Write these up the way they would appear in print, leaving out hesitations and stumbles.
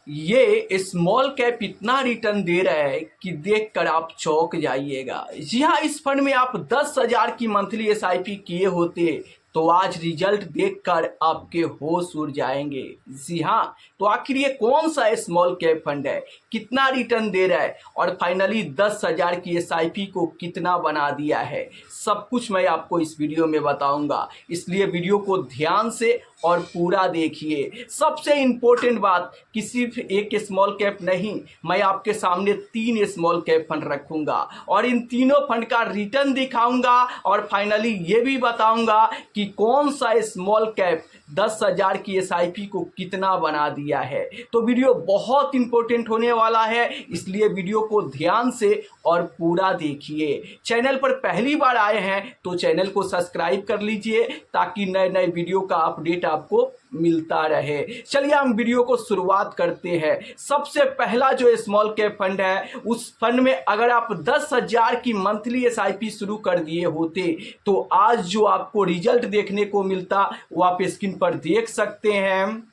ये small cap इतना return दे रहा है कि देखकर आप चौंक जाइएगा। जी हाँ, इस फंड में आप 10,000 की मंथली एसआईपी किए होते तो आज रिजल्ट देखकर आपके होश उड़ जाएंगे। जी हाँ, तो आखिर ये कौन सा स्मॉल कैप फंड है, कितना रिटर्न दे रहा है और फाइनली 10,000 की एसआईपी को कितना बना दिया है, सब कुछ मैं आपको इस वीडियो में बताऊंगा। इसलिए वीडियो को ध्यान से और पूरा देखिए। सबसे इम्पोर्टेंट बात कि सिर्फ एक स्मॉल कैप नहीं, मैं आपके सामने 3 स्मॉल कैप फंड रखूंगा और इन तीनों फंड का रिटर्न दिखाऊंगा और फाइनली ये भी बताऊंगा कि कौन सा स्मॉल कैप 10,000 की एसआईपी को कितना बना दिया है। तो वीडियो बहुत इंपॉर्टेंट होने वाला है, इसलिए वीडियो को ध्यान से और पूरा देखिए। चैनल पर पहली बार आए हैं तो चैनल को सब्सक्राइब कर लीजिए ताकि नए नए वीडियो का अपडेट आपको मिलता रहे। चलिए हम वीडियो को शुरुआत करते हैं। सबसे पहला जो स्मॉल कैप फंड है, उस फंड में अगर आप 10,000 की मंथली एसआईपी शुरू कर दिए होते तो आज जो आपको रिजल्ट देखने को मिलता वो आप स्क्रीन पर देख सकते हैं।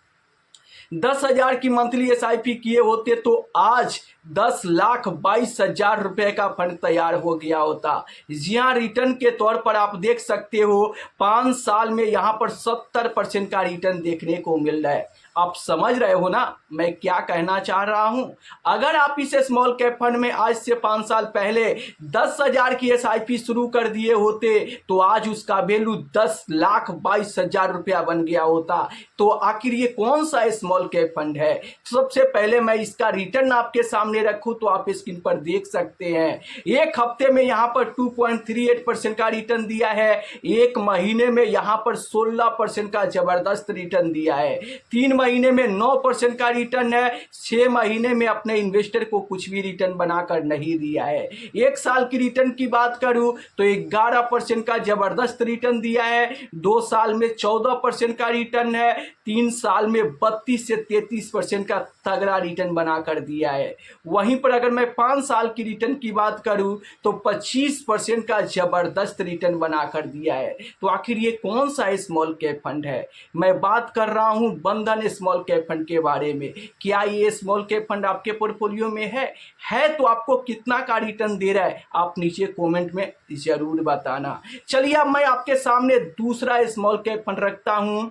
10,000 की मंथली एसआईपी किए होते तो आज 10,22,000 रुपए का फंड तैयार हो गया होता। जी हाँ, रिटर्न के तौर पर आप देख सकते हो 5 साल में यहाँ पर 70% का रिटर्न देखने को मिल रहा है। आप समझ रहे हो ना मैं क्या कहना चाह रहा हूं। अगर आप इसे स्मॉल कैप फंड में आज से 5 साल पहले 10,000 की एसआईपी शुरू कर दिए होते तो आज उसका वैल्यू 10,22,000 रुपया बन गया होता। तो आखिर ये कौन सा स्मॉल कैप फंड है? सबसे पहले मैं इसका रिटर्न आपके सामने रखूं तो आप स्क्रीन पर देख सकते हैं। एक हफ्ते में यहाँ पर 2.38% का रिटर्न दिया है, एक महीने में यहाँ पर 16% का जबरदस्त रिटर्न दिया है, 3 महीने में 9% का रिटर्न है, 6 महीने में अपने इन्वेस्टर को कुछ भी रिटर्न बनाकर नहीं दिया है। एक साल की रिटर्न की बात करूं तो 11% का जबरदस्त रिटर्न दिया है, 2 साल में 14% का रिटर्न है, 3 साल में 32 से 33% का तगड़ा रिटर्न बनाकर दिया है। वहीं पर अगर मैं 5 साल की रिटर्न की बात करूं तो 25% का जबरदस्त रिटर्न बनाकर दिया है। तो आखिर ये कौन सा स्मॉल कैप फंड है? मैं बात कर रहा हूं बंधन स्मॉल कैप फंड के बारे में। क्या ये स्मॉल कैप फंड आपके पोर्टफोलियो में है तो आपको कितना का रिटर्न दे रहा है आप नीचे कमेंट में जरूर बताना। चलिए अब मैं आपके सामने दूसरा स्मॉल कैप फंड रखता हूं।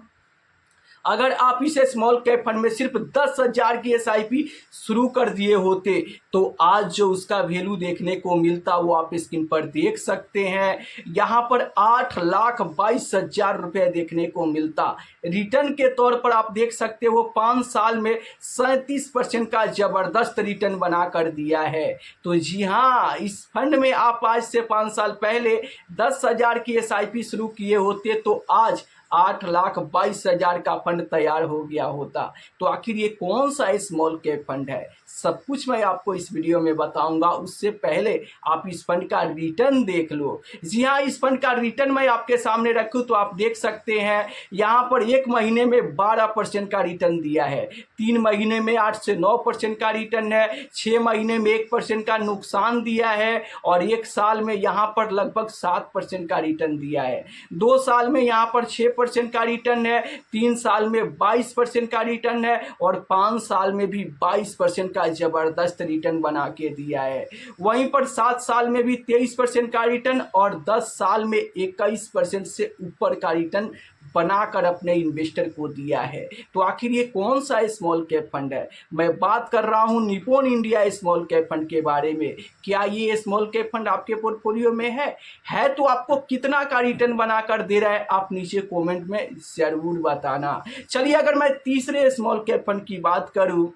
अगर आप इसे स्मॉल कैप फंड में सिर्फ 10,000 की एसआईपी शुरू कर दिए होते तो आज जो उसका वैल्यू देखने को मिलता वो आप स्क्रीन पर देख सकते हैं। यहाँ पर 8,22,000 रुपये देखने को मिलता। रिटर्न के तौर पर आप देख सकते हो 5 साल में 37% का जबरदस्त रिटर्न बना कर दिया है। तो जी हाँ, इस फंड में आप आज से 5 साल पहले 10,000 की एसआईपी शुरू किए होते तो आज 8,22,000 का फंड तैयार हो गया होता। तो आखिर ये कौन सा स्मॉल कैप फंड है, सब कुछ मैं आपको इस वीडियो में बताऊंगा। उससे पहले आप इस फंड का रिटर्न देख लो। जी हाँ, इस फंड का रिटर्न मैं आपके सामने रखूं तो आप देख सकते हैं यहाँ पर एक महीने में 12% का रिटर्न दिया है, 3 महीने में 8 से 9% का रिटर्न है, 6 महीने में 1% का नुकसान दिया है और 1 साल में यहाँ पर लगभग 7% का रिटर्न दिया है, 2 साल में यहाँ पर 6% का रिटर्न है, 3 साल में 22% का रिटर्न है और 5 साल में भी 22% का जबरदस्त रिटर्न बना के दिया है। वहीं पर 7 साल में भी 23% का रिटर्न और 10 साल में 21% से ऊपर का रिटर्न बनाकर अपने इन्वेस्टर को दिया है। तो आखिर ये कौन सा स्मॉल कैप फंड है? मैं बात कर रहा हूं Nippon India small cap fund के बारे में। क्या ये स्मॉल कैप फंड आपके पोर्टफोलियो में है तो आपको कितना का रिटर्न बनाकर दे रहा है आप नीचे कमेंट में जरूर बताना। चलिए अगर मैं तीसरे स्मॉल कैप फंड की बात करूं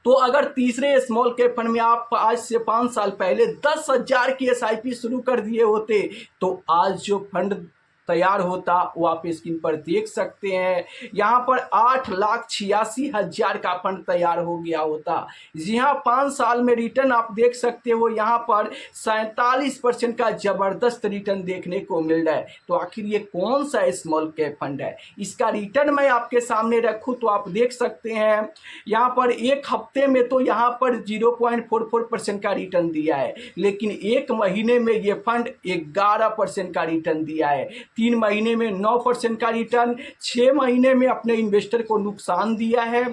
तो अगर तीसरे स्मॉल कैप फंड में आप आज से 5 साल पहले 10,000 की एसआईपी शुरू कर दिए होते तो आज जो फंड तैयार होता वो आप स्क्रीन पर देख सकते हैं। यहाँ पर 8,86,000 का फंड तैयार हो गया होता। जी हाँ, 5 साल में रिटर्न आप देख सकते हो यहाँ पर 47% का जबरदस्त रिटर्न देखने को मिल रहा है। तो आखिर ये कौन सा स्मॉल कैप फंड है? इसका रिटर्न मैं आपके सामने रखूँ तो आप देख सकते हैं यहाँ पर एक हफ्ते में तो यहाँ पर 0.44% का रिटर्न दिया है, लेकिन एक महीने में ये फंड 11% का रिटर्न दिया है, 3 महीने में 9% का रिटर्न, 6 महीने में अपने इन्वेस्टर को नुकसान दिया है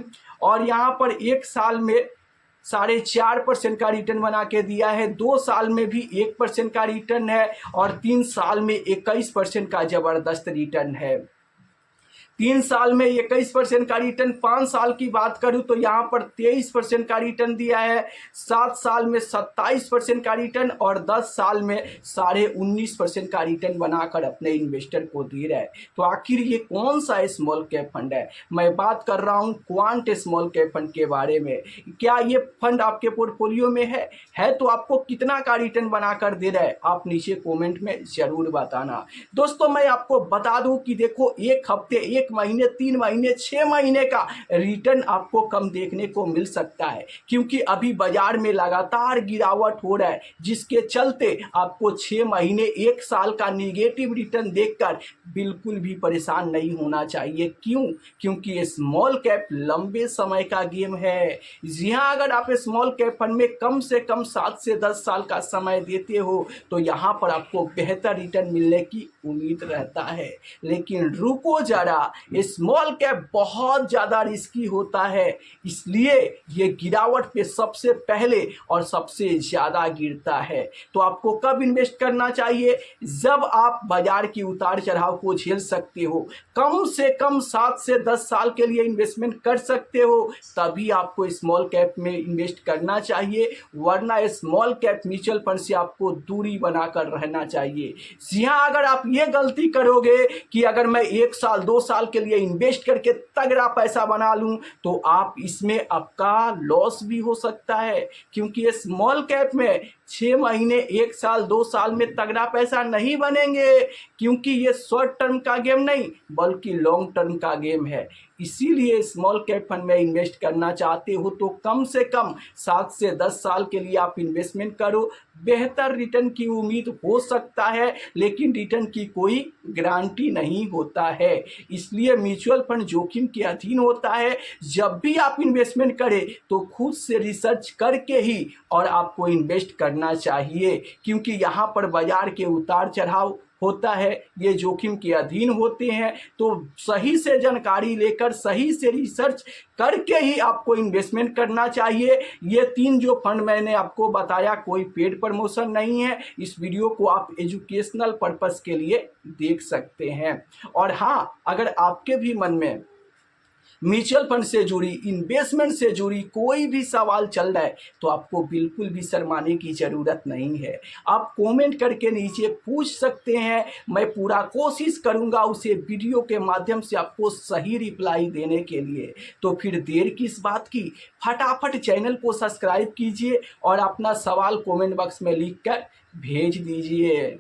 और यहाँ पर एक साल में 4.5% का रिटर्न बना के दिया है, 2 साल में भी 1% का रिटर्न है और 3 साल में 21% का ज़बरदस्त रिटर्न है। 3 साल में 21% का रिटर्न, 5 साल की बात करूं तो यहाँ पर 23% का रिटर्न दिया है, 7 साल में 27% का रिटर्न और 10 साल में 19.5% का रिटर्न बनाकर अपने इन्वेस्टर को दे रहा है। तो आखिर ये कौन सा स्मॉल कैप फंड है? मैं बात कर रहा हूँ क्वांट स्मॉल कैप फंड के बारे में। क्या ये फंड आपके पोर्टफोलियो में है तो आपको कितना का रिटर्न बनाकर दे रहा है? आप नीचे कॉमेंट में जरूर बताना। दोस्तों मैं आपको बता दूं कि देखो, एक हफ्ते, 1 महीने, 3 महीने, 6 महीने का रिटर्न आपको कम देखने को मिल सकता है, क्योंकि अभी बाजार में लगातार गिरावट हो रहा है, जिसके चलते आपको 6 महीने, 1 साल का निगेटिव रिटर्न देखकर बिल्कुल भी परेशान नहीं होना चाहिए। क्यों? क्योंकि स्मॉल कैप लंबे समय का गेम है। जी हाँ, अगर आप स्मॉल कैप फंड में कम से कम 7 से 10 साल का समय देते हो तो यहाँ पर आपको बेहतर रिटर्न मिलने की उम्मीद रहता है। लेकिन रुको जरा, स्मॉल कैप बहुत ज़्यादा रिस्की होता है, इसलिए ये गिरावट पे सबसे पहले और सबसे ज़्यादा गिरता है। तो आपको कब इन्वेस्ट करना चाहिए? जब आप बाजार की उतार चढ़ाव को झेल सकते हो, कम से कम 7 से 10 साल के लिए इन्वेस्टमेंट कर सकते हो, तभी आपको स्मॉल कैप में इन्वेस्ट करना चाहिए, वरना स्मॉल कैप म्यूचुअल फंड से आपको दूरी बनाकर रहना चाहिए। जी हाँ, अगर आप ये गलती करोगे कि अगर मैं 1 साल 2 साल के लिए इन्वेस्ट करके तगड़ा पैसा बना लूं, तो आप इसमें आपका लॉस भी हो सकता है, क्योंकि ये स्मॉल कैप में 6 महीने, 1 साल, 2 साल में तगड़ा पैसा नहीं बनेंगे, क्योंकि ये शॉर्ट टर्म का गेम नहीं बल्कि लॉन्ग टर्म का गेम है। इसीलिए स्मॉल कैप फंड में इन्वेस्ट करना चाहते हो तो कम से कम 7 से 10 साल के लिए आप इन्वेस्टमेंट करो। बेहतर रिटर्न की उम्मीद हो सकता है, लेकिन रिटर्न की कोई गारंटी नहीं होता है। इसलिए म्यूचुअल फंड जोखिम के अधीन होता है। जब भी आप इन्वेस्टमेंट करें तो खुद से रिसर्च करके ही और आपको इन्वेस्ट करना चाहिए, क्योंकि यहाँ पर बाजार के उतार चढ़ाव होता है, ये जोखिम के अधीन होते हैं। तो सही से जानकारी लेकर, सही से रिसर्च करके ही आपको इन्वेस्टमेंट करना चाहिए। ये 3 जो फंड मैंने आपको बताया, कोई पेड प्रमोशन नहीं है। इस वीडियो को आप एजुकेशनल पर्पस के लिए देख सकते हैं। और हाँ, अगर आपके भी मन में म्यूचुअल फंड से जुड़ी, इन्वेस्टमेंट से जुड़ी कोई भी सवाल चल रहा है तो आपको बिल्कुल भी शर्माने की ज़रूरत नहीं है। आप कमेंट करके नीचे पूछ सकते हैं, मैं पूरा कोशिश करूंगा उसे वीडियो के माध्यम से आपको सही रिप्लाई देने के लिए। तो फिर देर किस बात की, फटाफट चैनल को सब्सक्राइब कीजिए और अपना सवाल कमेंट बॉक्स में लिख कर भेज दीजिए।